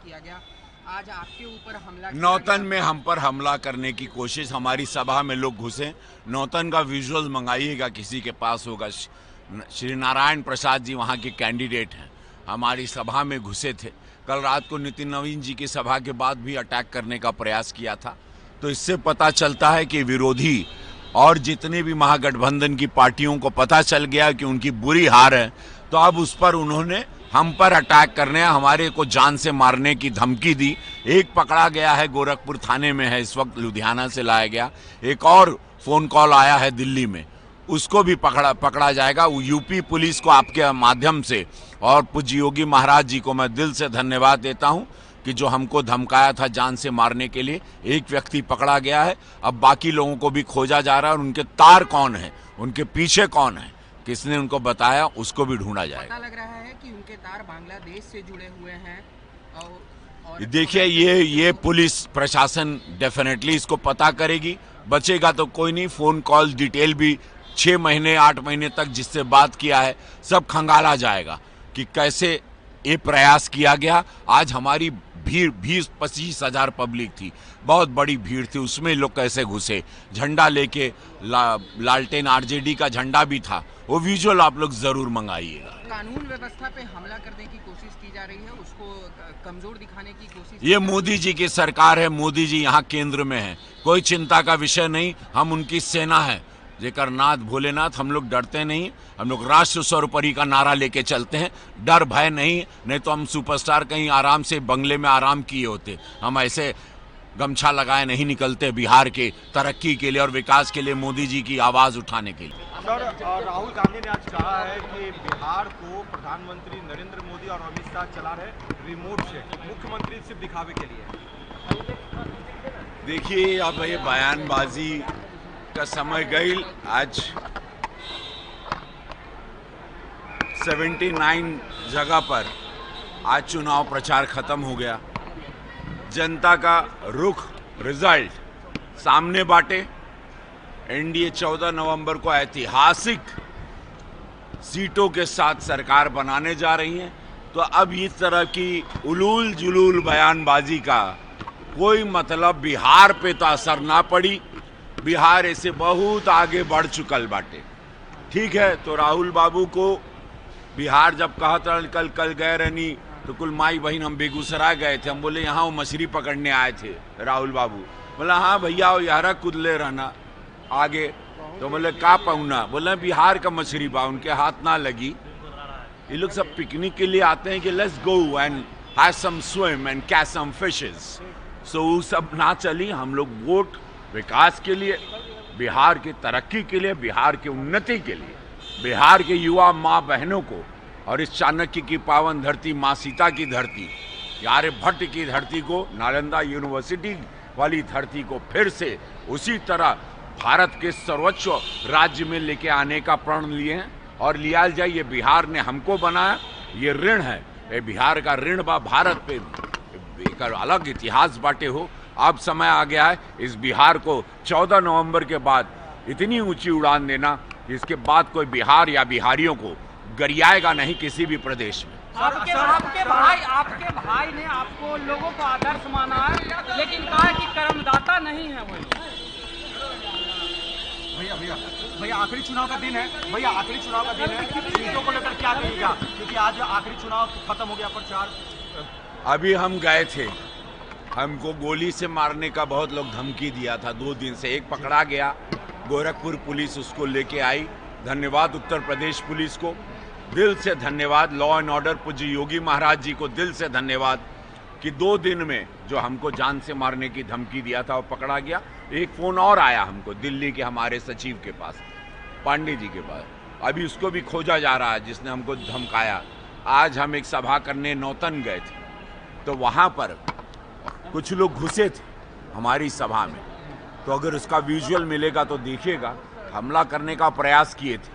किया गया, आज आपके ऊपर हमला किया नौतन गया। में हम पर हमला करने की कोशिश, हमारी सभा में लोग घुसे। नौतन का विजुअल मंगाइएगा, किसी के पास होगा। श्री नारायण प्रसाद जी वहाँ के कैंडिडेट हैं, हमारी सभा में घुसे थे। कल रात को नितिन नवीन जी की सभा के बाद भी अटैक करने का प्रयास किया था। तो इससे पता चलता है कि विरोधी और जितने भी महागठबंधन की पार्टियों को पता चल गया कि उनकी बुरी हार है, तो अब उस पर उन्होंने हम पर अटैक करने, हमारे को जान से मारने की धमकी दी। एक पकड़ा गया है, गोरखपुर थाने में है, इस वक्त लुधियाना से लाया गया। एक और फोन कॉल आया है दिल्ली में, उसको भी पकड़ा जाएगा। यूपी पुलिस को आपके माध्यम से और पूज्य योगी महाराज जी को मैं दिल से धन्यवाद देता हूं कि जो हमको धमकाया था जान से मारने के लिए, एक व्यक्ति पकड़ा गया है। अब बाकी लोगों को भी खोजा जा रहा है और उनके तार कौन है, उनके पीछे कौन है, किसने उनको बताया, उसको भी ढूंढा जाएगा। पता लग रहा है कि उनके तार बांग्लादेश से जुड़े हुए हैं और देखिए ये पुलिस प्रशासन डेफिनेटली इसको पता करेगी। बचेगा तो कोई नहीं, फोन कॉल डिटेल भी 6 महीने 8 महीने तक जिससे बात किया है सब खंगाला जाएगा कि कैसे ये प्रयास किया गया। आज हमारी भीड़ 20-25 हजार पब्लिक थी, बहुत बड़ी भीड़ थी, उसमें लोग कैसे घुसे, झंडा लेके लालटेन आरजेडी का झंडा भी था, वो विजुअल आप लोग जरूर मंगाइएगा। कानून व्यवस्था पे हमला करने की कोशिश की जा रही है, उसको कमजोर दिखाने की कोशिश। ये मोदी जी की सरकार है, मोदी जी यहाँ केंद्र में है, कोई चिंता का विषय नहीं। हम उनकी सेना है, जेकर नाथ भोलेनाथ, हम लोग डरते नहीं। हम लोग राष्ट्र सर्वोपरि का नारा लेके चलते हैं, डर भय नहीं तो हम सुपरस्टार कहीं आराम से बंगले में आराम किए होते। हम ऐसे गमछा लगाए नहीं निकलते बिहार के तरक्की के लिए और विकास के लिए, मोदी जी की आवाज उठाने के लिए। सर, राहुल गांधी ने आज कहा है कि बिहार को प्रधानमंत्री नरेंद्र मोदी और अमित शाह चला रहे रिमोट से, मुख्यमंत्री सिर्फ दिखावे के लिए। देखिए अब ये बयानबाजी का समय गई। आज 79 जगह पर आज चुनाव प्रचार खत्म हो गया। जनता का रुख, रिजल्ट सामने बाटे। एनडीए 14 नवंबर को ऐतिहासिक सीटों के साथ सरकार बनाने जा रही है। तो अब इस तरह की उलूल जुलूल बयानबाजी का कोई मतलब बिहार पे तो असर ना पड़ी। बिहार ऐसे बहुत आगे बढ़ चुकल बाटे। ठीक है, तो राहुल बाबू को बिहार जब कहा था कल गए रहनी तो कुल माई बहन हम बेगूसराय गए थे, हम बोले यहाँ वो मछली पकड़ने आए थे। राहुल बाबू बोला हाँ भैया वो यारा कुदले रहना आगे, तो बोले का पहुना, बोले बिहार का मछली बा, उनके हाथ ना लगी। ये लोग सब पिकनिक के लिए आते हैं कि let's go and have some swim and catch some fishes. So वो सब ना चली। हम लोग वोट विकास के लिए, बिहार की तरक्की के लिए, बिहार की उन्नति के लिए, बिहार के युवा माँ बहनों को और इस चाणक्य की पावन धरती माँ सीता की धरती, आर्यभट्ट की धरती को, नालंदा यूनिवर्सिटी वाली धरती को फिर से उसी तरह भारत के सर्वोच्च राज्य में लेके आने का प्रण लिए हैं और लिया जाए। ये बिहार ने हमको बनाया, ये ऋण है, ये बिहार का ऋण बा भारत पे, एक अलग इतिहास बाटे हो। अब समय आ गया है इस बिहार को 14 नवंबर के बाद इतनी ऊंची उड़ान देना, इसके बाद कोई बिहार या बिहारियों को गरियाएगा नहीं किसी भी प्रदेश में। आपके भाई ने आपको लोगों को आदर्श माना है, लेकिन कहा कि कर्मदाता नहीं है वो। भैया आखिरी चुनाव का दिन है, भैया आखिरी चुनाव का दिन है, सीटों को लेकर क्या कहिएगा, क्योंकि आज आखिरी चुनाव खत्म हो गया प्रचार। अभी हम गए थे, हमको गोली से मारने का बहुत लोग धमकी दिया था 2 दिन से। एक पकड़ा गया, गोरखपुर पुलिस उसको लेके आई। धन्यवाद उत्तर प्रदेश पुलिस को, दिल से धन्यवाद। लॉ एंड ऑर्डर पूज्य योगी महाराज जी को दिल से धन्यवाद कि 2 दिन में जो हमको जान से मारने की धमकी दिया था वो पकड़ा गया। एक फोन और आया हमको दिल्ली के हमारे सचिव के पास, पांडे जी के पास, अभी उसको भी खोजा जा रहा है जिसने हमको धमकाया। आज हम एक सभा करने नौतन गए थे, तो वहाँ पर कुछ लोग घुसे थे हमारी सभा में, तो अगर उसका विजुअल मिलेगा तो देखिएगा, हमला करने का प्रयास किए थे।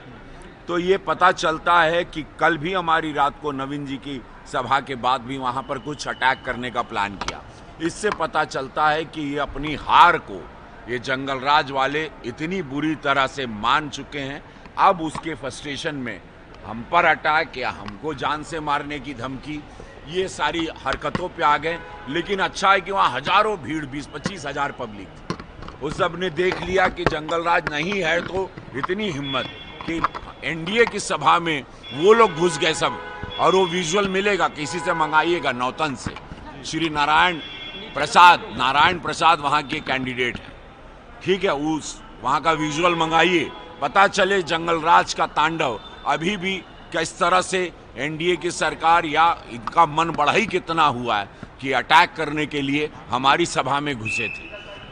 तो ये पता चलता है कि कल भी हमारी रात को नवीन जी की सभा के बाद भी वहाँ पर कुछ अटैक करने का प्लान किया। इससे पता चलता है कि ये अपनी हार को ये जंगल राज वाले इतनी बुरी तरह से मान चुके हैं। अब उसके फ्रस्ट्रेशन में हम पर अटैक या हमको जान से मारने की धमकी, ये सारी हरकतों पे आ गए। लेकिन अच्छा है कि वहाँ हजारों भीड़, 20-25 हजार पब्लिक थी। उस सब ने देख लिया कि जंगल राज नहीं है, तो इतनी हिम्मत कि एनडीए की सभा में वो लोग घुस गए सब। और वो विजुअल मिलेगा, किसी से मंगाइएगा, नौतन से। श्री नारायण प्रसाद वहाँ के कैंडिडेट हैं, ठीक है, उस वहाँ का विजुअल मंगाइए, पता चले जंगल राज का तांडव अभी भी किस तरह से एनडीए की सरकार या इनका मन बढ़ा ही कितना हुआ है कि अटैक करने के लिए हमारी सभा में घुसे थे,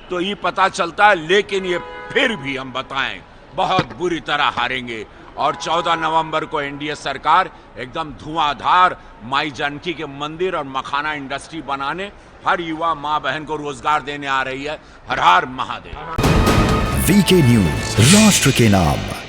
तो ये पता चलता है। लेकिन ये फिर भी हम बताएं बहुत बुरी तरह हारेंगे और 14 नवंबर को एनडीए सरकार एकदम धुआंधार माई जानकी के मंदिर और मखाना इंडस्ट्री बनाने, हर युवा माँ बहन को रोजगार देने आ रही है। हर हर महादेव। वीके न्यूज, राष्ट्र के नाम।